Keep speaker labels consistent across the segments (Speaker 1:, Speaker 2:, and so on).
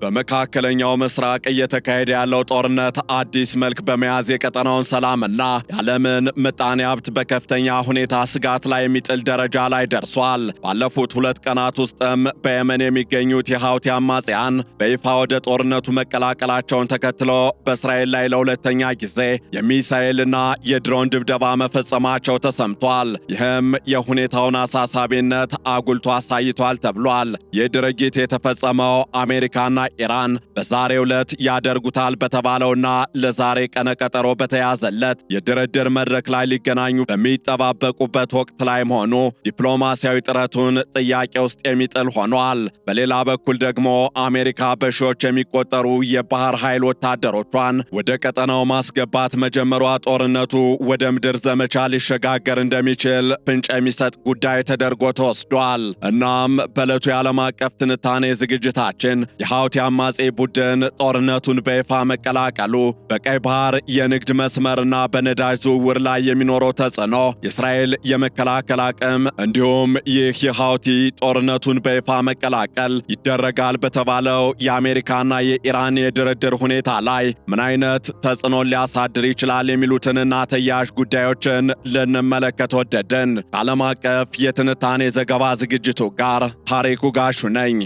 Speaker 1: በመካከለኛው ምስራቅ እየተካሄደ ያለው ጦርነት አዲስ መልክ በመያዝ የቀጠናውን ሰላምና የዓለምን ምጣኔ ሀብት በከፍተኛ ሁኔታ ስጋት ላይ የሚጥል ደረጃ ላይ ደርሷል። ባለፉት 2 ቀናት ውስጥም በየመን የሚገኙት የሃውቲ አማጽያን በይፋ ወደ ጦርነቱ መቀላቀላቸውን ተከትሎ በእስራኤል ላይ ለሁለተኛ ጊዜ የሚሳኤልና የድሮን ድብደባ መፈጸማቸው ተሰምቷል። ይህም የሁኔታውን አሳሳቢነት አጉልቶ አሳይቷል ተብሏል። ይህ ድርጊት የተፈጸመው አሜሪካና ኢራን በዛሬው ዕለት ያደርጉታል በተባለውና ለዛሬ ቀነ ቀጠሮ በተያዘለት የድርድር መድረክ ላይ ሊገናኙ በሚጠባበቁበት ወቅት ላይ መሆኑ ዲፕሎማሲያዊ ጥረቱን ጥያቄ ውስጥ የሚጥል ሆኗል። በሌላ በኩል ደግሞ አሜሪካ በሺዎች የሚቆጠሩ የባህር ኃይል ወታደሮቿን ወደ ቀጠናው ማስገባት መጀመሯ ጦርነቱ ወደ ምድር ዘመቻ ሊሸጋገር እንደሚችል ፍንጭ የሚሰጥ ጉዳይ ተደርጎ ተወስዷል። እናም በዕለቱ የዓለም አቀፍ ትንታኔ ዝግጅታችን የሃውቲ አማጺ ቡድን ጦርነቱን በይፋ መቀላቀሉ በቀይ ባህር የንግድ መስመርና በነዳጅ ዝውውር ላይ የሚኖረው ተጽዕኖ፣ የእስራኤል የመከላከል አቅም እንዲሁም ይህ የሃውቲ ጦርነቱን በይፋ መቀላቀል ይደረጋል በተባለው የአሜሪካና የኢራን የድርድር ሁኔታ ላይ ምን አይነት ተጽዕኖን ሊያሳድር ይችላል የሚሉትንና ተያያዥ ጉዳዮችን ልንመለከት ወደድን። ከዓለም አቀፍ የትንታኔ ዘገባ ዝግጅቱ ጋር ታሪኩ ጋሹ ነኝ።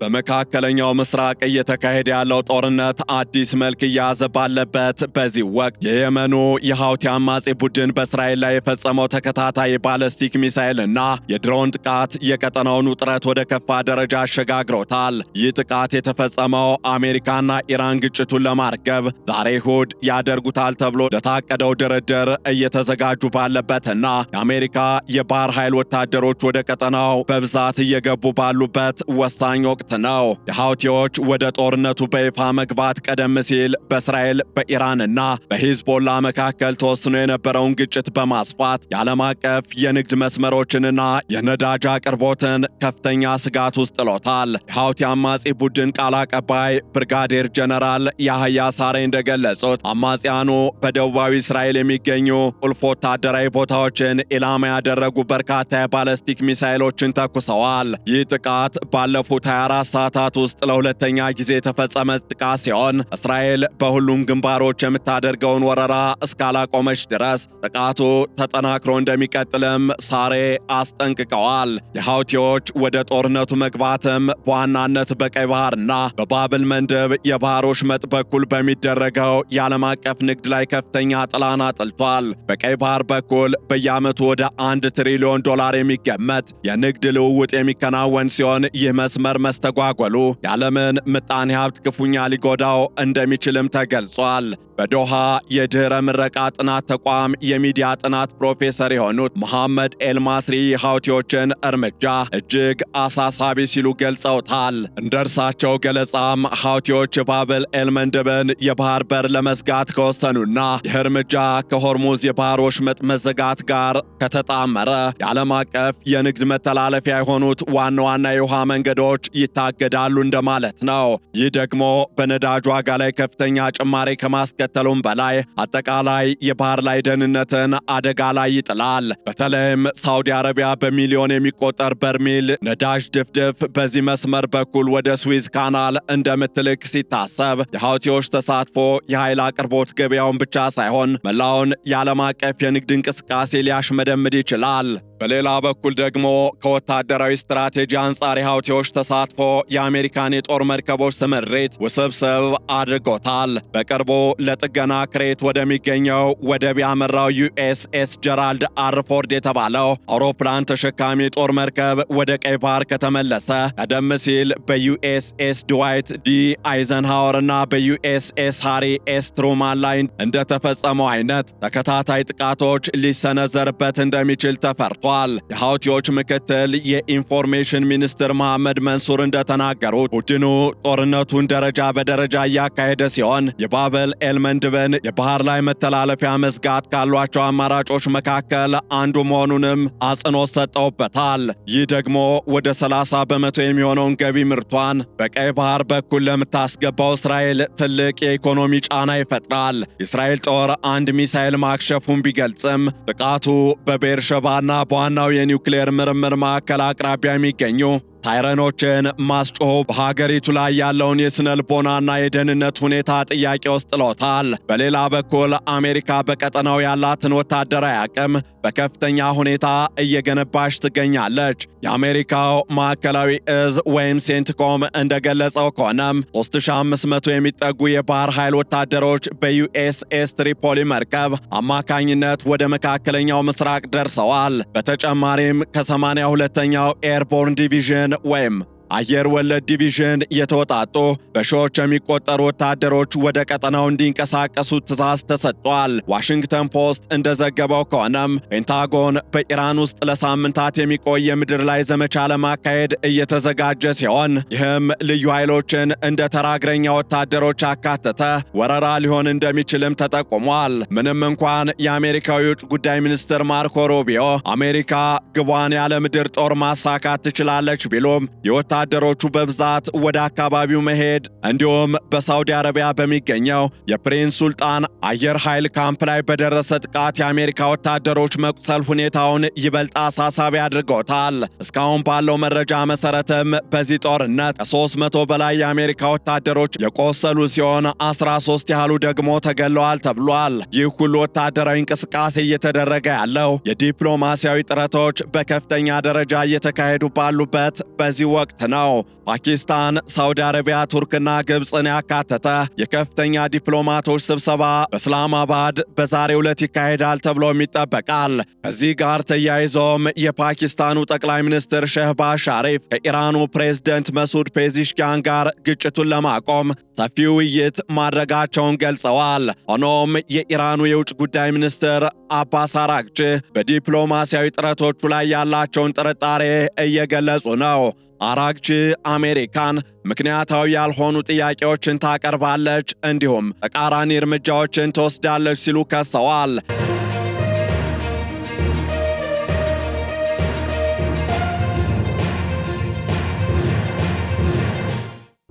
Speaker 1: በመካከለኛው ምስራቅ እየተካሄደ ያለው ጦርነት አዲስ መልክ እየያዘ ባለበት በዚህ ወቅት የየመኑ የሃውቲ አማጺ ቡድን በእስራኤል ላይ የፈጸመው ተከታታይ ባለስቲክ ሚሳኤልና የድሮን ጥቃት የቀጠናውን ውጥረት ወደ ከፋ ደረጃ አሸጋግሮታል። ይህ ጥቃት የተፈጸመው አሜሪካና ኢራን ግጭቱን ለማርገብ ዛሬ እሁድ ያደርጉታል ተብሎ ለታቀደው ድርድር እየተዘጋጁ ባለበትና የአሜሪካ የባህር ኃይል ወታደሮች ወደ ቀጠናው በብዛት እየገቡ ባሉበት ወሳኝ ወቅት ነው። የሃውቲዎች ወደ ጦርነቱ በይፋ መግባት ቀደም ሲል በእስራኤል በኢራንና በሂዝቦላ መካከል ተወስኖ የነበረውን ግጭት በማስፋት የዓለም አቀፍ የንግድ መስመሮችንና የነዳጅ አቅርቦትን ከፍተኛ ስጋት ውስጥ ጥሎታል። የሃውቲ አማጺ ቡድን ቃል አቀባይ ብርጋዴር ጀነራል ያህያ ሳሬ እንደገለጹት አማጽያኑ በደቡባዊ እስራኤል የሚገኙ ቁልፍ ወታደራዊ ቦታዎችን ኢላማ ያደረጉ በርካታ የባለስቲክ ሚሳኤሎችን ተኩሰዋል። ይህ ጥቃት ባለፉት 24 ሰዓታት ውስጥ ለሁለተኛ ጊዜ የተፈጸመ ጥቃት ሲሆን እስራኤል በሁሉም ግንባሮች የምታደርገውን ወረራ እስካላቆመች ድረስ ጥቃቱ ተጠናክሮ እንደሚቀጥልም ሳሬ አስጠንቅቀዋል። የሃውቲዎች ወደ ጦርነቱ መግባትም በዋናነት በቀይ ባህርና በባብል መንደብ የባህር ወሽመጥ በኩል በሚደረገው የዓለም አቀፍ ንግድ ላይ ከፍተኛ ጥላን አጥልቷል። በቀይ ባህር በኩል በየዓመቱ ወደ $1 ትሪሊዮን የሚገመት የንግድ ልውውጥ የሚከናወን ሲሆን ይህ መስመር መስተጓጎሉ የዓለምን ምጣኔ ሀብት ክፉኛ ሊጎዳው እንደሚችልም ተገልጿል። በዶሃ የድህረ ምረቃ ጥናት ተቋም የሚዲያ ጥናት ፕሮፌሰር የሆኑት መሐመድ ኤልማስሪ ሃውቲዎችን እርምጃ እጅግ አሳሳቢ ሲሉ ገልጸውታል። እንደ እርሳቸው ገለጻም ሃውቲዎች የባብል ኤልመንድብን የባህር በር ለመዝጋት ከወሰኑና ይህ እርምጃ ከሆርሙዝ የባህር ወሽመጥ መዘጋት ጋር ከተጣመረ የዓለም አቀፍ የንግድ መተላለፊያ የሆኑት ዋና ዋና የውሃ መንገዶች ይታገዳሉ እንደማለት ነው። ይህ ደግሞ በነዳጅ ዋጋ ላይ ከፍተኛ ጭማሪ ከማስከተሉም በላይ አጠቃላይ የባህር ላይ ደህንነትን አደጋ ላይ ይጥላል። በተለይም ሳውዲ አረቢያ በሚሊዮን የሚቆጠር በርሜል ነዳጅ ድፍድፍ በዚህ መስመር በኩል ወደ ስዊዝ ካናል እንደምትልክ ሲታሰብ የሃውቲዎች ተሳትፎ የኃይል አቅርቦት ገበያውን ብቻ ሳይሆን መላውን የዓለም አቀፍ የንግድ እንቅስቃሴ ሊያሽመደምድ ይችላል። በሌላ በኩል ደግሞ ከወታደራዊ ስትራቴጂ አንጻር የሃውቲዎች ተሳትፎ የአሜሪካን የጦር መርከቦች ስምሪት ውስብስብ አድርጎታል። በቅርቡ ለጥገና ክሬት ወደሚገኘው ወደብ ያመራው ዩኤስኤስ ጀራልድ አር ፎርድ የተባለው አውሮፕላን ተሸካሚ የጦር መርከብ ወደ ቀይ ባህር ከተመለሰ ቀደም ሲል በዩኤስኤስ ድዋይት ዲ አይዘንሃወር እና በዩኤስኤስ ሃሪ ኤስ ትሩማን ላይ እንደተፈጸመው አይነት ተከታታይ ጥቃቶች ሊሰነዘርበት እንደሚችል ተፈርቷል። ሰጥቷል። የሃውቲዎች ምክትል የኢንፎርሜሽን ሚኒስትር መሐመድ መንሱር እንደተናገሩት ቡድኑ ጦርነቱን ደረጃ በደረጃ እያካሄደ ሲሆን የባበል ኤልመንድብን የባህር ላይ መተላለፊያ መዝጋት ካሏቸው አማራጮች መካከል አንዱ መሆኑንም አጽንኦት ሰጠውበታል። ይህ ደግሞ ወደ 30 በመቶ የሚሆነውን ገቢ ምርቷን በቀይ ባህር በኩል ለምታስገባው እስራኤል ትልቅ የኢኮኖሚ ጫና ይፈጥራል። የእስራኤል ጦር አንድ ሚሳኤል ማክሸፉን ቢገልጽም ጥቃቱ በቤርሸባና በዋናው የኒውክሌር ምርምር ማዕከል አቅራቢያ የሚገኙ ታይረኖችን ማስጮህ በሀገሪቱ ላይ ያለውን የስነልቦናና የደህንነት ሁኔታ ጥያቄ ውስጥ ጥሎታል። በሌላ በኩል አሜሪካ በቀጠናው ያላትን ወታደራዊ አቅም በከፍተኛ ሁኔታ እየገነባች ትገኛለች። የአሜሪካው ማዕከላዊ እዝ ወይም ሴንትኮም እንደገለጸው ከሆነም 3500 የሚጠጉ የባህር ኃይል ወታደሮች በዩኤስኤስ ትሪፖሊ መርከብ አማካኝነት ወደ መካከለኛው ምስራቅ ደርሰዋል። በተጨማሪም ከ82ኛው ኤርቦርን ዲቪዥን ወይም አየር ወለድ ዲቪዥን የተወጣጡ በሺዎች የሚቆጠሩ ወታደሮች ወደ ቀጠናው እንዲንቀሳቀሱ ትዕዛዝ ተሰጥቷል። ዋሽንግተን ፖስት እንደዘገበው ከሆነም ፔንታጎን በኢራን ውስጥ ለሳምንታት የሚቆይ የምድር ላይ ዘመቻ ለማካሄድ እየተዘጋጀ ሲሆን ይህም ልዩ ኃይሎችን እንደ ተራ እግረኛ ወታደሮች አካተተ ወረራ ሊሆን እንደሚችልም ተጠቁሟል። ምንም እንኳን የአሜሪካው የውጭ ጉዳይ ሚኒስትር ማርኮ ሩቢዮ አሜሪካ ግቧን ያለ ምድር ጦር ማሳካት ትችላለች ቢሉም ወታደሮቹ በብዛት ወደ አካባቢው መሄድ እንዲሁም በሳውዲ አረቢያ በሚገኘው የፕሪንስ ሱልጣን አየር ኃይል ካምፕ ላይ በደረሰ ጥቃት የአሜሪካ ወታደሮች መቁሰል ሁኔታውን ይበልጥ አሳሳቢ አድርጎታል። እስካሁን ባለው መረጃ መሰረትም በዚህ ጦርነት ከ300 በላይ የአሜሪካ ወታደሮች የቆሰሉ ሲሆን 13 ያህሉ ደግሞ ተገለዋል ተብሏል። ይህ ሁሉ ወታደራዊ እንቅስቃሴ እየተደረገ ያለው የዲፕሎማሲያዊ ጥረቶች በከፍተኛ ደረጃ እየተካሄዱ ባሉበት በዚህ ወቅት ነው። ፓኪስታን፣ ሳውዲ አረቢያ፣ ቱርክና ግብፅን ያካተተ የከፍተኛ ዲፕሎማቶች ስብሰባ በእስላማባድ በዛሬው ዕለት ይካሄዳል ተብሎም ይጠበቃል። ከዚህ ጋር ተያይዞም የፓኪስታኑ ጠቅላይ ሚኒስትር ሸህባዝ ሻሪፍ ከኢራኑ ፕሬዝደንት መሱድ ፔዚሽኪያን ጋር ግጭቱን ለማቆም ሰፊ ውይይት ማድረጋቸውን ገልጸዋል። ሆኖም የኢራኑ የውጭ ጉዳይ ሚኒስትር አባስ አራግቺ በዲፕሎማሲያዊ ጥረቶቹ ላይ ያላቸውን ጥርጣሬ እየገለጹ ነው። አራግቺ አሜሪካን ምክንያታዊ ያልሆኑ ጥያቄዎችን ታቀርባለች፣ እንዲሁም ተቃራኒ እርምጃዎችን ትወስዳለች ሲሉ ከሰዋል።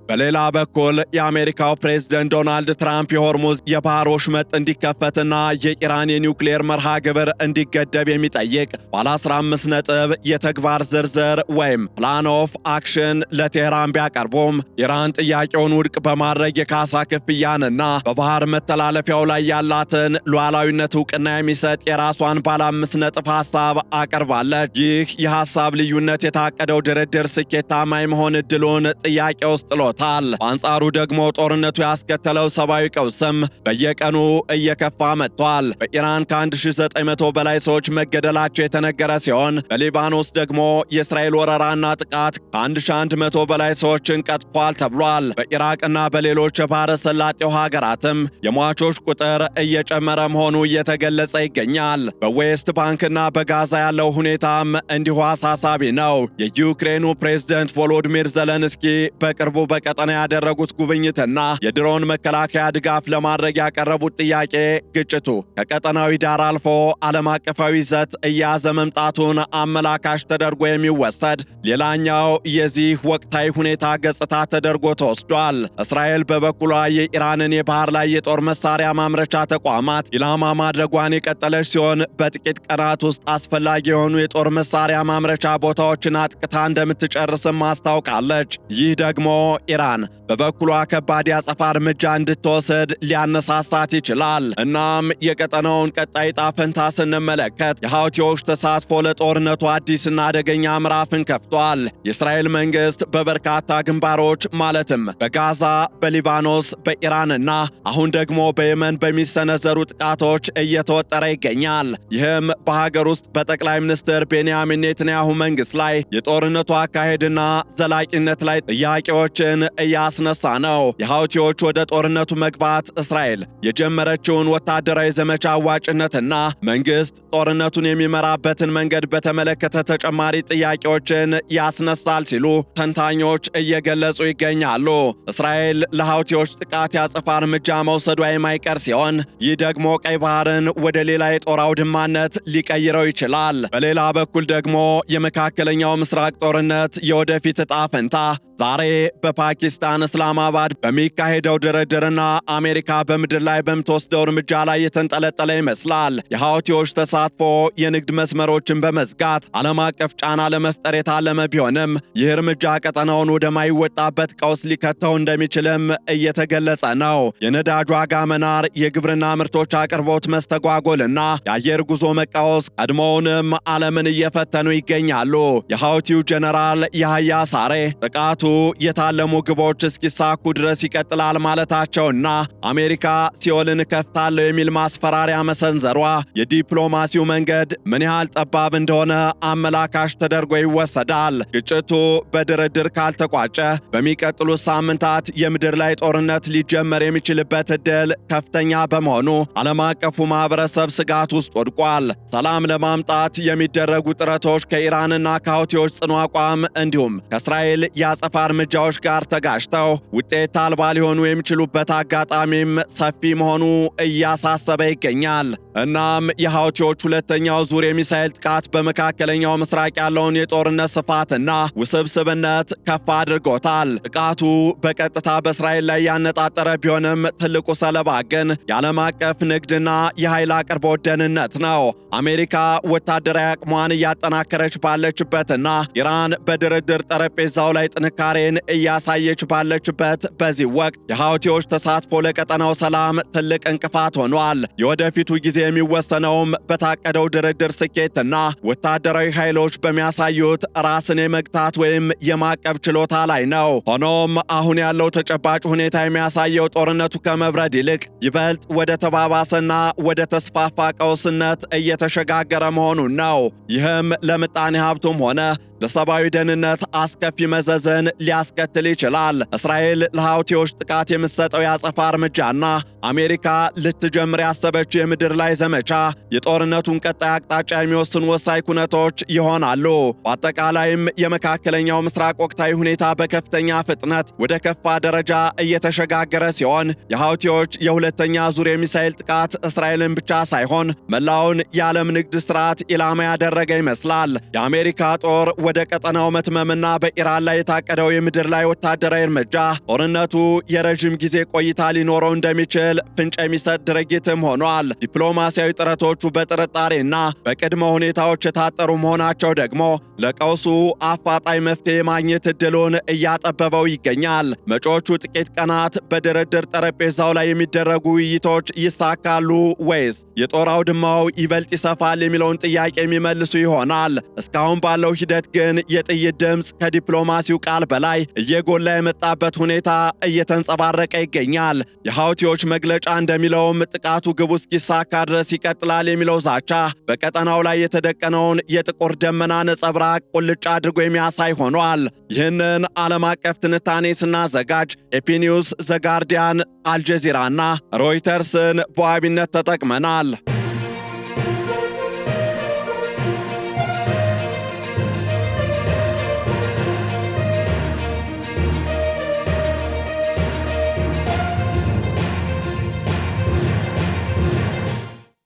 Speaker 1: በሌላ በኩል የአሜሪካው ፕሬዝደንት ዶናልድ ትራምፕ የሆርሙዝ የባህር ወሽመጥ እንዲከፈትና የኢራን የኒውክሌር መርሃ ግብር እንዲገደብ የሚጠይቅ ባለ 15 ነጥብ የተግባር ዝርዝር ወይም ፕላን ኦፍ አክሽን ለቴህራን ቢያቀርቡም ኢራን ጥያቄውን ውድቅ በማድረግ የካሳ ክፍያንና በባህር መተላለፊያው ላይ ያላትን ሉዓላዊነት ዕውቅና የሚሰጥ የራሷን ባለ 5 ነጥብ ሐሳብ አቀርባለች። ይህ የሐሳብ ልዩነት የታቀደው ድርድር ስኬታማ የመሆን ዕድሉን ጥያቄ ውስጥ ጥሎታል። በአንጻሩ ደግሞ ጦርነቱ ያስከተለው ሰብአዊ ቀውስም በየቀኑ እየከፋ መጥቷል። በኢራን ከ1900 በላይ ሰዎች መገደላቸው የተነገረ ሲሆን በሊባኖስ ደግሞ የእስራኤል ወረራና ጥቃት ከ1100 በላይ ሰዎችን ቀጥፏል ተብሏል። በኢራቅና በሌሎች የባህረ ሰላጤው ሀገራትም የሟቾች ቁጥር እየጨመረ መሆኑ እየተገለጸ ይገኛል። በዌስት ባንክና በጋዛ ያለው ሁኔታም እንዲሁ አሳሳቢ ነው። የዩክሬኑ ፕሬዝደንት ቮሎዲሚር ዘለንስኪ በቅርቡ ቀጠና ያደረጉት ጉብኝትና የድሮን መከላከያ ድጋፍ ለማድረግ ያቀረቡት ጥያቄ ግጭቱ ከቀጠናዊ ዳር አልፎ ዓለም አቀፋዊ ይዘት እያዘ መምጣቱን አመላካሽ ተደርጎ የሚወሰድ ሌላኛው የዚህ ወቅታዊ ሁኔታ ገጽታ ተደርጎ ተወስዷል። እስራኤል በበኩሏ የኢራንን የባህር ላይ የጦር መሳሪያ ማምረቻ ተቋማት ኢላማ ማድረጓን የቀጠለች ሲሆን በጥቂት ቀናት ውስጥ አስፈላጊ የሆኑ የጦር መሳሪያ ማምረቻ ቦታዎችን አጥቅታ እንደምትጨርስም አስታውቃለች። ይህ ደግሞ ኢራን በበኩሏ ከባድ ያጸፋ እርምጃ እንድትወስድ ሊያነሳሳት ይችላል። እናም የቀጠናውን ቀጣይ ዕጣ ፈንታ ስንመለከት የሃውቲዎች ተሳትፎ ለጦርነቱ አዲስና አደገኛ ምዕራፍን ከፍቷል። የእስራኤል መንግስት በበርካታ ግንባሮች ማለትም በጋዛ፣ በሊባኖስ፣ በኢራንና አሁን ደግሞ በየመን በሚሰነዘሩ ጥቃቶች እየተወጠረ ይገኛል። ይህም በሀገር ውስጥ በጠቅላይ ሚኒስትር ቤንያሚን ኔታንያሁ መንግስት ላይ የጦርነቱ አካሄድና ዘላቂነት ላይ ጥያቄዎችን እያስነሳ ነው። የሐውቲዎች ወደ ጦርነቱ መግባት እስራኤል የጀመረችውን ወታደራዊ ዘመቻ አዋጭነትና መንግስት ጦርነቱን የሚመራበትን መንገድ በተመለከተ ተጨማሪ ጥያቄዎችን ያስነሳል ሲሉ ተንታኞች እየገለጹ ይገኛሉ። እስራኤል ለሐውቲዎች ጥቃት ያጸፋ እርምጃ መውሰዷ የማይቀር ሲሆን ይህ ደግሞ ቀይ ባህርን ወደ ሌላ የጦር አውድማነት ሊቀይረው ይችላል። በሌላ በኩል ደግሞ የመካከለኛው ምስራቅ ጦርነት የወደፊት ዕጣ ፈንታ ዛሬ በፓኪስታን እስላማባድ በሚካሄደው ድርድርና አሜሪካ በምድር ላይ በምትወስደው እርምጃ ላይ የተንጠለጠለ ይመስላል። የሐውቲዎች ተሳትፎ የንግድ መስመሮችን በመዝጋት ዓለም አቀፍ ጫና ለመፍጠር የታለመ ቢሆንም ይህ እርምጃ ቀጠናውን ወደማይወጣበት ቀውስ ሊከተው እንደሚችልም እየተገለጸ ነው። የነዳጅ ዋጋ መናር፣ የግብርና ምርቶች አቅርቦት መስተጓጎልና የአየር ጉዞ መቃወስ ቀድሞውንም ዓለምን እየፈተኑ ይገኛሉ። የሐውቲው ጀነራል ያህያ ሳሬ ጥቃቱ የታለሙ ግቦች እስኪሳኩ ድረስ ይቀጥላል ማለታቸውና አሜሪካ ሲኦልን እከፍታለሁ የሚል ማስፈራሪያ መሰንዘሯ የዲፕሎማሲው መንገድ ምን ያህል ጠባብ እንደሆነ አመላካሽ ተደርጎ ይወሰዳል። ግጭቱ በድርድር ካልተቋጨ በሚቀጥሉት ሳምንታት የምድር ላይ ጦርነት ሊጀመር የሚችልበት ዕድል ከፍተኛ በመሆኑ ዓለም አቀፉ ማህበረሰብ ስጋት ውስጥ ወድቋል። ሰላም ለማምጣት የሚደረጉ ጥረቶች ከኢራንና ከሐውቲዎች ጽኑ አቋም እንዲሁም ከእስራኤል ያጸፋ እርምጃዎች ጋር ተጋጭተው ውጤት አልባ ሊሆኑ የሚችሉበት አጋጣሚም ሰፊ መሆኑ እያሳሰበ ይገኛል። እናም የሐውቲዎች ሁለተኛው ዙር የሚሳኤል ጥቃት በመካከለኛው ምስራቅ ያለውን የጦርነት ስፋትና ውስብስብነት ከፍ አድርጎታል። ጥቃቱ በቀጥታ በእስራኤል ላይ ያነጣጠረ ቢሆንም ትልቁ ሰለባ ግን የዓለም አቀፍ ንግድና የኃይል አቅርቦት ደህንነት ነው። አሜሪካ ወታደራዊ አቅሟን እያጠናከረች ባለችበትና ኢራን በድርድር ጠረጴዛው ላይ ጥንካሬን እያሳየች ባለችበት በዚህ ወቅት የሐውቲዎች ተሳትፎ ለቀጠናው ሰላም ትልቅ እንቅፋት ሆኗል። የወደፊቱ ጊዜ የሚወሰነውም በታቀደው ድርድር ስኬትና ወታደራዊ ኃይሎች በሚያሳዩት ራስን የመግታት ወይም የማቀብ ችሎታ ላይ ነው። ሆኖም አሁን ያለው ተጨባጭ ሁኔታ የሚያሳየው ጦርነቱ ከመብረድ ይልቅ ይበልጥ ወደ ተባባሰና ወደ ተስፋፋ ቀውስነት እየተሸጋገረ መሆኑን ነው። ይህም ለምጣኔ ሀብቱም ሆነ ለሰብአዊ ደህንነት አስከፊ መዘዝን ሊያስከትል ይችላል። እስራኤል ለሐውቲዎች ጥቃት የምትሰጠው ያጸፋ እርምጃና አሜሪካ ልትጀምር ያሰበችው የምድር ላይ ዘመቻ የጦርነቱን ቀጣይ አቅጣጫ የሚወስኑ ወሳኝ ኩነቶች ይሆናሉ። በአጠቃላይም የመካከለኛው ምስራቅ ወቅታዊ ሁኔታ በከፍተኛ ፍጥነት ወደ ከፋ ደረጃ እየተሸጋገረ ሲሆን የሐውቲዎች የሁለተኛ ዙር የሚሳኤል ጥቃት እስራኤልን ብቻ ሳይሆን መላውን የዓለም ንግድ ስርዓት ኢላማ ያደረገ ይመስላል። የአሜሪካ ጦር ወደ ቀጠናው መትመምና በኢራን ላይ የታቀደው የምድር ላይ ወታደራዊ እርምጃ ጦርነቱ የረጅም ጊዜ ቆይታ ሊኖረው እንደሚችል ፍንጭ የሚሰጥ ድርጊትም ሆኗል። ዲፕሎማሲያዊ ጥረቶቹ በጥርጣሬና በቅድመ ሁኔታዎች የታጠሩ መሆናቸው ደግሞ ለቀውሱ አፋጣኝ መፍትሄ ማግኘት ዕድሉን እያጠበበው ይገኛል። መጪዎቹ ጥቂት ቀናት በድርድር ጠረጴዛው ላይ የሚደረጉ ውይይቶች ይሳካሉ ወይስ የጦር አውድማው ይበልጥ ይሰፋል የሚለውን ጥያቄ የሚመልሱ ይሆናል። እስካሁን ባለው ሂደት ግን የጥይት ድምፅ ከዲፕሎማሲው ቃል በላይ እየጎላ የመጣበት ሁኔታ እየተንጸባረቀ ይገኛል። የሐውቲዎች መግለጫ እንደሚለውም ጥቃቱ ግቡ እስኪሳካ ድረስ ይቀጥላል የሚለው ዛቻ በቀጠናው ላይ የተደቀነውን የጥቁር ደመና ነጸብራቅ ቁልጭ አድርጎ የሚያሳይ ሆኗል። ይህንን ዓለም አቀፍ ትንታኔ ስናዘጋጅ ኤፒኒውስ፣ ዘጋርዲያን፣ አልጀዚራና ሮይተርስን በዋቢነት ተጠቅመናል።